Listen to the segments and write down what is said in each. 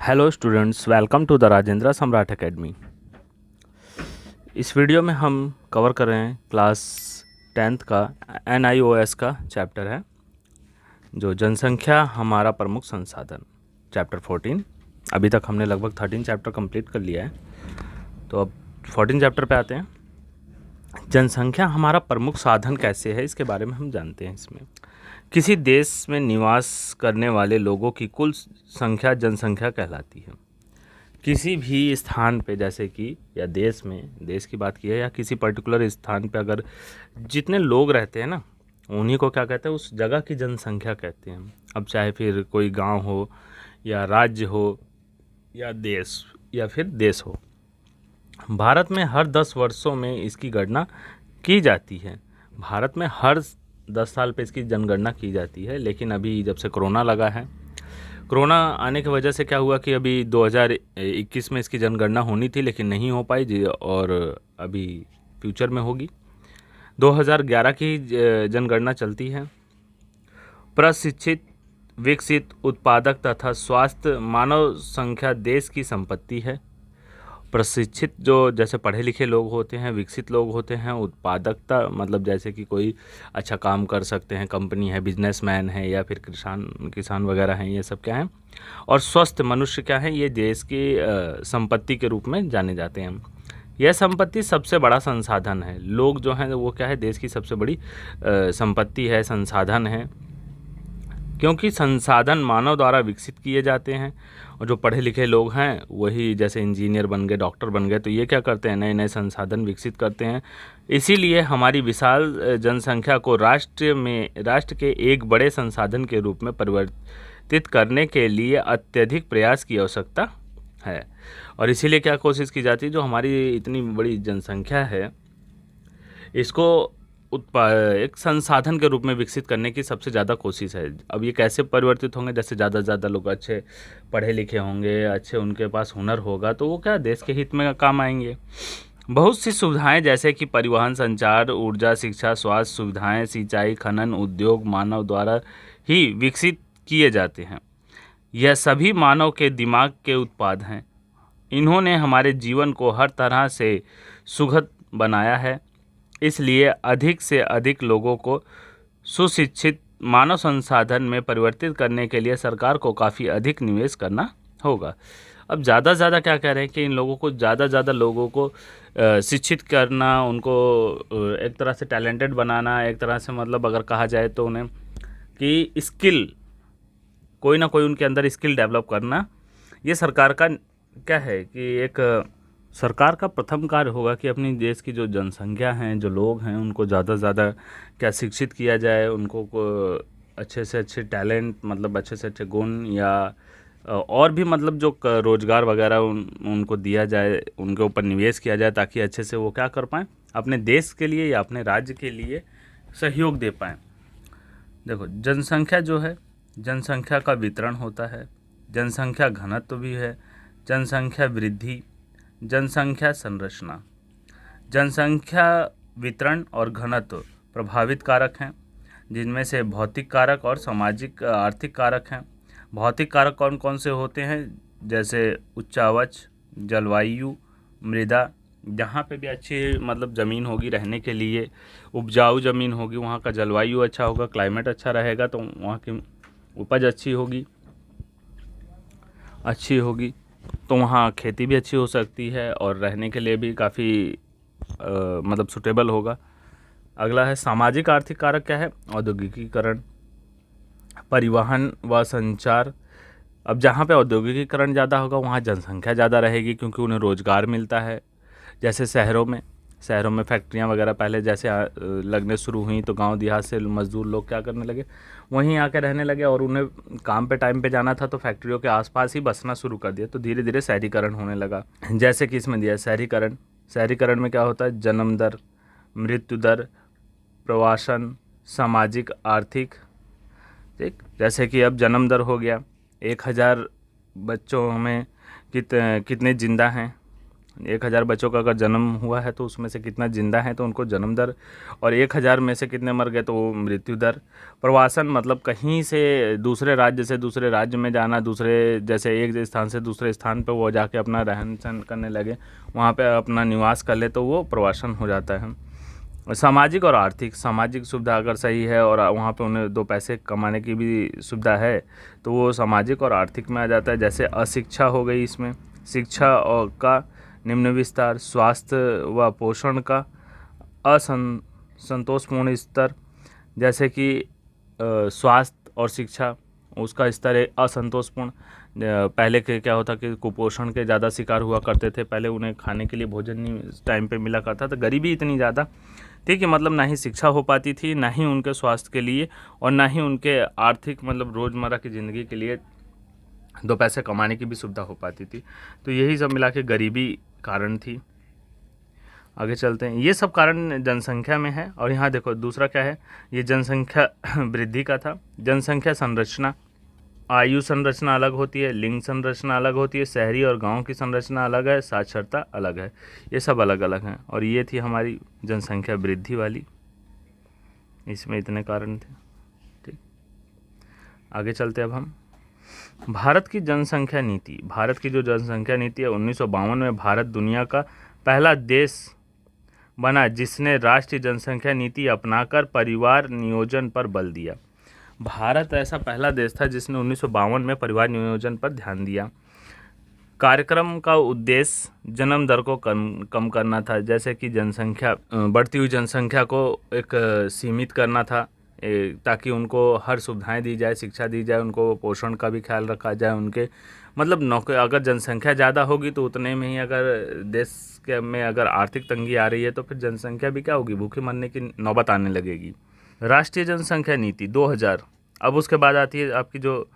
Hello students, welcome to the Rajendra Samrat academy. इस video में हम कवर कर रहे हैं क्लास 10th का NIOS का चैप्टर है जो जनसंख्या हमारा प्रमुख संसाधन, चैप्टर 14। अभी तक हमने लगभग 13 चैप्टर कंप्लीट कर लिया है, तो अब 14 चैप्टर पे आते हैं। जनसंख्या हमारा प्रमुख साधन कैसे है, इसके बारे में हम जानते हैं। इसमें किसी देश में निवास करने वाले लोगों की कुल संख्या जनसंख्या कहलाती है। किसी भी स्थान पे, जैसे कि या देश में, देश की बात की है, या किसी पर्टिकुलर स्थान पे अगर जितने लोग रहते हैं ना, उन्हीं को क्या कहते हैं, उस जगह की जनसंख्या कहते हैं। अब चाहे फिर कोई गांव हो या राज्य हो या देश या फिर देश हो। भारत में हर 10 वर्षों में इसकी गणना की जाती है। भारत में हर 10 साल पे इसकी जनगणना की जाती है, लेकिन अभी जब से कोरोना लगा है, कोरोना आने की वजह से क्या हुआ कि अभी 2021 में इसकी जनगणना होनी थी लेकिन नहीं हो पाई जी, और अभी फ्यूचर में होगी। 2011 की जनगणना चलती है। प्रशिक्षित, विकसित, उत्पादक तथा स्वस्थ मानव संख्या देश की संपत्ति है। प्रशिक्षित जो जैसे पढ़े लिखे लोग होते हैं, विकसित लोग होते हैं, उत्पादकता मतलब जैसे कि कोई अच्छा काम कर सकते हैं, कंपनी है, बिजनेसमैन है, या फिर किसान वगैरह हैं, ये सब क्या हैं। और स्वस्थ मनुष्य क्या है, ये देश की संपत्ति के रूप में जाने जाते हैं। यह संपत्ति सबसे बड़ा संसाधन है। लोग जो हैं वो क्या है, देश की सबसे बड़ी संपत्ति है, संसाधन है, क्योंकि संसाधन मानव द्वारा विकसित किए जाते हैं। और जो पढ़े लिखे लोग हैं वही जैसे इंजीनियर बन गए, डॉक्टर बन गए, तो ये क्या करते हैं, नए नए संसाधन विकसित करते हैं। इसीलिए हमारी विशाल जनसंख्या को राष्ट्र के एक बड़े संसाधन के रूप में परिवर्तित करने के लिए अत्यधिक प्रयास की आवश्यकता है। और इसीलिए क्या कोशिश की जाती है, जो हमारी इतनी बड़ी जनसंख्या है, इसको एक संसाधन के रूप में विकसित करने की सबसे ज़्यादा कोशिश है। अब ये कैसे परिवर्तित होंगे, जैसे ज़्यादा से ज़्यादा लोग अच्छे पढ़े लिखे होंगे, अच्छे उनके पास हुनर होगा, तो वो क्या देश के हित में काम आएंगे। बहुत सी सुविधाएं जैसे कि परिवहन, संचार, ऊर्जा, शिक्षा, स्वास्थ्य सुविधाएं, सिंचाई, खनन, उद्योग मानव द्वारा ही विकसित किए जाते हैं। यह सभी मानव के दिमाग के उत्पाद हैं। इन्होंने हमारे जीवन को हर तरह से सुखद बनाया है। इसलिए अधिक से अधिक लोगों को सुशिक्षित मानव संसाधन में परिवर्तित करने के लिए सरकार को काफ़ी अधिक निवेश करना होगा। अब ज़्यादा से ज़्यादा क्या कह रहे हैं कि इन लोगों को ज़्यादा से ज़्यादा लोगों को शिक्षित करना, उनको एक तरह से टैलेंटेड बनाना, एक तरह से मतलब अगर कहा जाए तो उन्हें कि स्किल, कोई ना कोई उनके अंदर स्किल डेवलप करना, ये सरकार का क्या है कि एक सरकार का प्रथम कार्य होगा कि अपनी देश की जो जनसंख्या हैं, जो लोग हैं, उनको ज़्यादा से ज़्यादा क्या शिक्षित किया जाए, उनको अच्छे से अच्छे टैलेंट, मतलब अच्छे से अच्छे गुण, या और भी मतलब जो रोज़गार वगैरह उनको दिया जाए, उनके ऊपर निवेश किया जाए, ताकि अच्छे से वो क्या कर पाएँ, अपने देश के लिए या अपने राज्य के लिए सहयोग दे पाएँ। देखो, जनसंख्या जो है, जनसंख्या का वितरण होता है, जनसंख्या घनत्व भी है, जनसंख्या वृद्धि, जनसंख्या संरचना। जनसंख्या वितरण और घनत्व प्रभावित कारक हैं, जिनमें से भौतिक कारक और सामाजिक आर्थिक कारक हैं। भौतिक कारक कौन कौन से होते हैं, जैसे उच्चावच, जलवायु, मृदा, जहाँ पे भी अच्छी मतलब ज़मीन होगी रहने के लिए, उपजाऊ ज़मीन होगी, वहाँ का जलवायु अच्छा होगा, क्लाइमेट अच्छा रहेगा, तो वहाँ की उपज अच्छी होगी, तो वहाँ खेती भी अच्छी हो सकती है और रहने के लिए भी काफ़ी मतलब सुटेबल होगा। अगला है सामाजिक आर्थिक कारक। क्या है, औद्योगिकीकरण, परिवहन व संचार। अब जहाँ पे औद्योगिकीकरण ज़्यादा होगा वहाँ जनसंख्या ज़्यादा रहेगी, क्योंकि उन्हें रोज़गार मिलता है। जैसे शहरों में फैक्ट्रियाँ वगैरह पहले जैसे लगने शुरू हुई, तो गांव देहात से मज़दूर लोग क्या करने लगे, वहीं आके रहने लगे, और उन्हें काम पे टाइम पे जाना था तो फैक्ट्रियों के आसपास ही बसना शुरू कर दिया, तो धीरे धीरे शहरीकरण होने लगा। जैसे कि इसमें दिया शहरीकरण में क्या होता है, जन्म दर, मृत्यु दर, प्रवासन, सामाजिक, आर्थिक। ठीक, जैसे कि अब जन्म दर हो गया, 1000 बच्चों में कितने जिंदा हैं, 1000 बच्चों का अगर जन्म हुआ है तो उसमें से कितना जिंदा है तो उनको जन्म दर, और 1000 में से कितने मर गए तो वो मृत्यु दर। प्रवासन मतलब कहीं से दूसरे राज्य से दूसरे राज्य में जाना, दूसरे जैसे एक स्थान से दूसरे स्थान पे वो जाके अपना रहन सहन करने लगे, वहाँ पे अपना निवास कर ले तो वो प्रवासन हो जाता है। सामाजिक और आर्थिक, सामाजिक सुविधा अगर सही है और वहाँ पे उन्हें 2 पैसे कमाने की भी सुविधा है तो वो सामाजिक और आर्थिक में आ जाता है। जैसे अशिक्षा हो गई, इसमें शिक्षा और का निम्न विस्तार, स्वास्थ्य व पोषण का संतोषपूर्ण स्तर, जैसे कि स्वास्थ्य और शिक्षा उसका स्तर है असंतोषपूर्ण। पहले के क्या होता कि कुपोषण के ज़्यादा शिकार हुआ करते थे, पहले उन्हें खाने के लिए भोजन नहीं टाइम पे मिला करता था, गरीबी इतनी ज़्यादा थी कि मतलब ना ही शिक्षा हो पाती थी, ना ही उनके स्वास्थ्य के लिए और ना ही उनके आर्थिक मतलब रोज़मर्रा की ज़िंदगी के लिए 2 पैसे कमाने की भी सुविधा हो पाती थी। तो यही सब मिला के गरीबी कारण थी। आगे चलते हैं, ये सब कारण जनसंख्या में है। और यहाँ देखो दूसरा क्या है, ये जनसंख्या वृद्धि का था। जनसंख्या संरचना, आयु संरचना अलग होती है, लिंग संरचना अलग होती है, शहरी और गांव की संरचना अलग है, साक्षरता अलग है, ये सब अलग अलग हैं। और ये थी हमारी जनसंख्या वृद्धि वाली, इसमें इतने कारण थे। ठीक, आगे चलते अब हम भारत की जनसंख्या नीति। भारत की जो जनसंख्या नीति है 1952 में भारत दुनिया का पहला देश बना जिसने राष्ट्रीय जनसंख्या नीति अपनाकर परिवार नियोजन पर बल दिया। भारत ऐसा पहला देश था जिसने 1952 में परिवार नियोजन पर ध्यान दिया। कार्यक्रम का उद्देश्य जन्म दर को कम करना था, जैसे कि जनसंख्या बढ़ती हुई जनसंख्या को एक सीमित करना था, ताकि उनको हर सुविधाएं दी जाए, शिक्षा दी जाए, उनको पोषण का भी ख्याल रखा जाए, उनके मतलब नौकरी, अगर जनसंख्या ज़्यादा होगी तो उतने में ही अगर देश के में अगर आर्थिक तंगी आ रही है तो फिर जनसंख्या भी क्या होगी, भूखे मरने की नौबत आने लगेगी। राष्ट्रीय जनसंख्या नीति 2000, अब उसके बाद आती है आपकी जो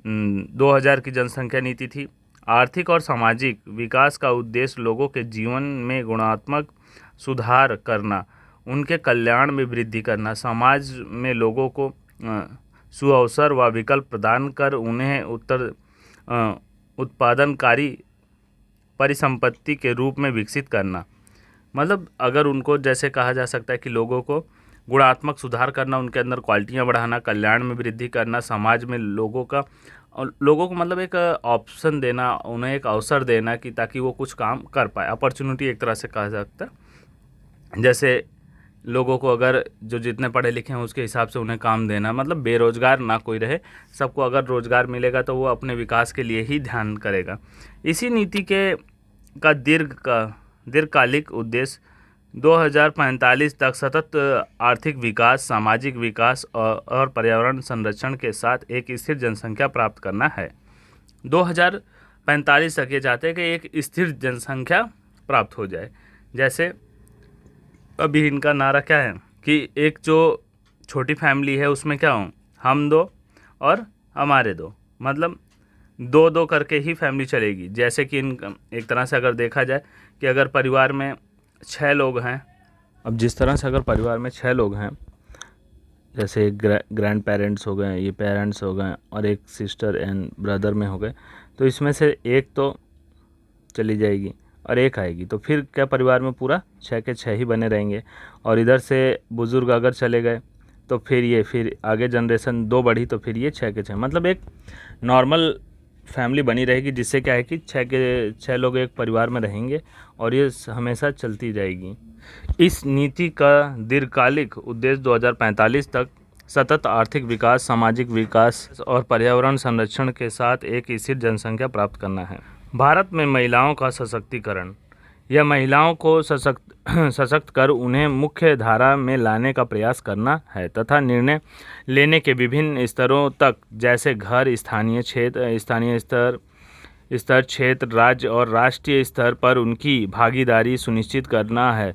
2000 की जनसंख्या नीति थी। आर्थिक और सामाजिक विकास का उद्देश्य लोगों के जीवन में गुणात्मक सुधार करना, उनके कल्याण में वृद्धि करना, समाज में लोगों को सुअवसर व विकल्प प्रदान कर उन्हें उत्पादनकारी परिसंपत्ति के रूप में विकसित करना। मतलब अगर उनको जैसे कहा जा सकता है कि लोगों को गुणात्मक सुधार करना, उनके अंदर क्वालिटियाँ बढ़ाना, कल्याण में वृद्धि करना, समाज में लोगों को मतलब एक ऑप्शन देना, उन्हें एक अवसर देना कि ताकि वो कुछ काम कर पाए। अपॉर्चुनिटी एक तरह से कहा जाता है। जैसे लोगों को अगर जो जितने पढ़े लिखे हैं उसके हिसाब से उन्हें काम देना, मतलब बेरोजगार ना कोई रहे, सबको अगर रोजगार मिलेगा तो वो अपने विकास के लिए ही ध्यान करेगा। इसी नीति का दीर्घकालिक उद्देश्य 2045 तक सतत आर्थिक विकास, सामाजिक विकास और पर्यावरण संरक्षण के साथ एक स्थिर जनसंख्या प्राप्त करना है। 2045 तक ये चाहते हैं कि एक स्थिर जनसंख्या प्राप्त हो जाए। जैसे अभी इनका नारा क्या है कि एक जो छोटी फैमिली है उसमें क्या हो, हम 2 और हमारे 2, मतलब 2-2 करके ही फैमिली चलेगी। जैसे कि एक तरह से अगर देखा जाए कि अगर परिवार में 6 लोग हैं, अब जिस तरह से अगर परिवार में 6 लोग हैं, जैसे ग्रैंड पेरेंट्स हो गए, ये पेरेंट्स हो गए और एक सिस्टर एंड ब्रदर में हो गए, तो इसमें से एक तो चली जाएगी और एक आएगी, तो फिर क्या परिवार में पूरा 6 के 6 ही बने रहेंगे। और इधर से बुज़ुर्ग अगर चले गए तो फिर आगे जनरेशन 2 बढ़ी तो फिर ये 6 के 6, मतलब एक नॉर्मल फैमिली बनी रहेगी, जिससे क्या है कि 6 के 6 लोग एक परिवार में रहेंगे और ये हमेशा चलती जाएगी। इस नीति का दीर्घकालिक उद्देश्य 2045 तक सतत आर्थिक विकास, सामाजिक विकास और पर्यावरण संरक्षण के साथ एक स्थिर जनसंख्या प्राप्त करना है। भारत में महिलाओं का सशक्तिकरण, यह महिलाओं को सशक्त कर उन्हें मुख्य धारा में लाने का प्रयास करना है तथा निर्णय लेने के विभिन्न स्तरों तक, जैसे घर, स्थानीय स्तर, क्षेत्र, राज्य और राष्ट्रीय स्तर पर उनकी भागीदारी सुनिश्चित करना है।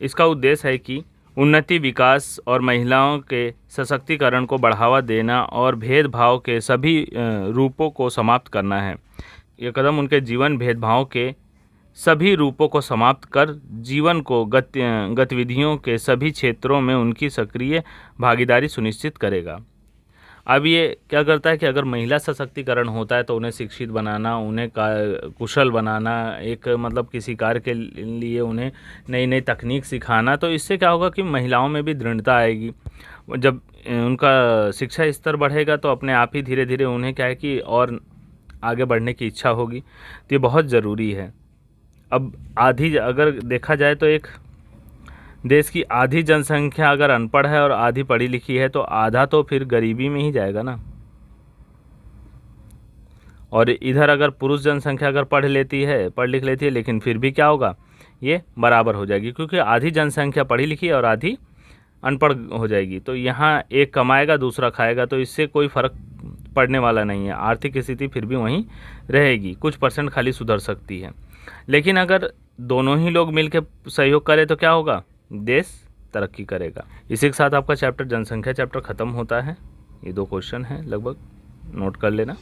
इसका उद्देश्य है कि उन्नति, विकास और महिलाओं के सशक्तिकरण को बढ़ावा देना और भेदभाव के सभी रूपों को समाप्त करना है। यह कदम उनके जीवन भेदभाव के सभी रूपों को समाप्त कर जीवन को गतिविधियों के सभी क्षेत्रों में उनकी सक्रिय भागीदारी सुनिश्चित करेगा। अब ये क्या करता है कि अगर महिला सशक्तिकरण होता है तो उन्हें शिक्षित बनाना, उन्हें कुशल बनाना, एक मतलब किसी कार्य के लिए उन्हें नई नई तकनीक सिखाना, तो इससे क्या होगा कि महिलाओं में भी दृढ़ता आएगी। जब उनका शिक्षा स्तर बढ़ेगा तो अपने आप ही धीरे धीरे उन्हें क्या है कि और आगे बढ़ने की इच्छा होगी। तो ये बहुत ज़रूरी है। अब आधी अगर देखा जाए तो एक देश की आधी जनसंख्या अगर अनपढ़ है और आधी पढ़ी लिखी है तो आधा तो फिर गरीबी में ही जाएगा ना। और इधर अगर पुरुष जनसंख्या अगर पढ़ लिख लेती है लेकिन फिर भी क्या होगा, ये बराबर हो जाएगी, क्योंकि आधी जनसंख्या पढ़ी लिखी है और आधी अनपढ़ हो जाएगी। तो यहाँ एक कमाएगा दूसरा खाएगा, तो इससे कोई फ़र्क पड़ने वाला नहीं है। आर्थिक स्थिति फिर भी वहीं रहेगी, कुछ परसेंट खाली सुधर सकती है। लेकिन अगर दोनों ही लोग मिलकर सहयोग करें तो क्या होगा, देश तरक्की करेगा। इसी के साथ आपका चैप्टर जनसंख्या चैप्टर ख़त्म होता है। ये 2 क्वेश्चन हैं लगभग, नोट कर लेना।